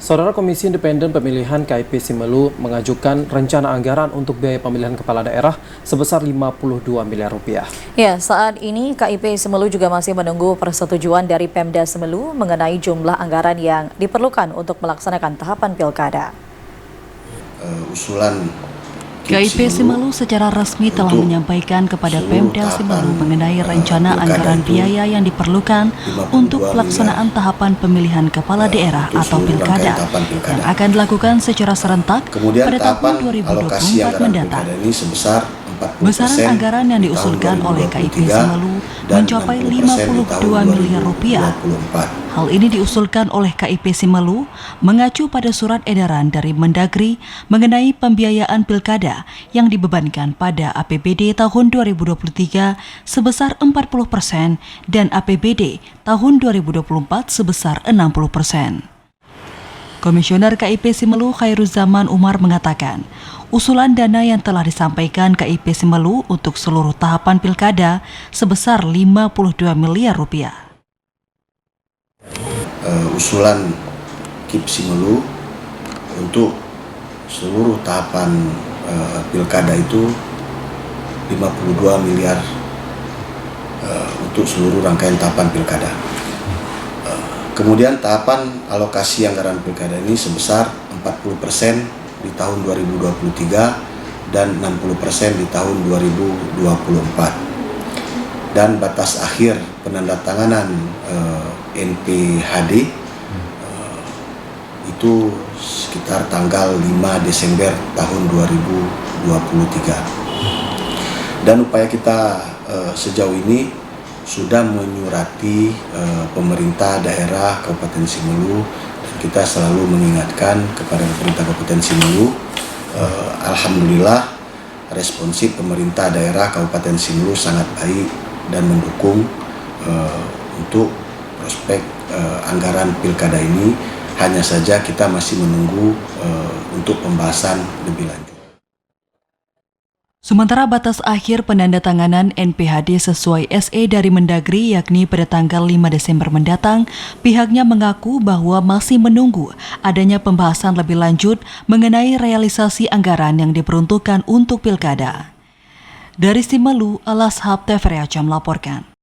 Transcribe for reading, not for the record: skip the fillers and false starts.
Saudara Komisi Independen Pemilihan KIP Simelu mengajukan rencana anggaran untuk biaya pemilihan kepala daerah sebesar 52 miliar rupiah. Ya, saat ini KIP Simelu juga masih menunggu persetujuan dari Pemda Simelu mengenai jumlah anggaran yang diperlukan untuk melaksanakan tahapan pilkada. Usulan KIP Simelu secara resmi telah menyampaikan kepada Pemda Simelu mengenai rencana anggaran biaya yang diperlukan untuk pelaksanaan tahapan pemilihan kepala daerah atau pilkada yang akan dilakukan secara serentak pada tahun 2024 mendatang. Besaran anggaran yang diusulkan oleh KIP Simelu mencapai 52 miliar rupiah. Hal ini diusulkan oleh KIP Simelu mengacu pada surat edaran dari Mendagri mengenai pembiayaan pilkada yang dibebankan pada APBD tahun 2023 sebesar 40% dan APBD tahun 2024 sebesar 60%. Komisioner KIP Simelu Khairuzaman Umar mengatakan, usulan dana yang telah disampaikan KIP Simelu untuk seluruh tahapan pilkada sebesar 52 miliar rupiah. Usulan KIP Simelu untuk seluruh tahapan pilkada itu 52 miliar untuk seluruh rangkaian tahapan pilkada. Kemudian tahapan alokasi anggaran pilkada ini sebesar 40% di tahun 2023 dan 60% di tahun 2024. Dan batas akhir penandatanganan NPHD itu sekitar tanggal 5 Desember tahun 2023. Dan upaya kita sejauh ini sudah menyurati pemerintah daerah Kabupaten Simelu, dan kita selalu mengingatkan kepada pemerintah Kabupaten Simelu. Alhamdulillah responsif pemerintah daerah Kabupaten Simelu sangat baik dan mendukung untuk prospek anggaran pilkada ini. Hanya saja kita masih menunggu untuk pembahasan lebih lanjut. Sementara batas akhir penandatanganan NPHD sesuai SE dari Mendagri yakni pada tanggal 5 Desember mendatang, pihaknya mengaku bahwa masih menunggu adanya pembahasan lebih lanjut mengenai realisasi anggaran yang diperuntukkan untuk pilkada. Dari Simelu, Alashab TVRI Aceh melaporkan.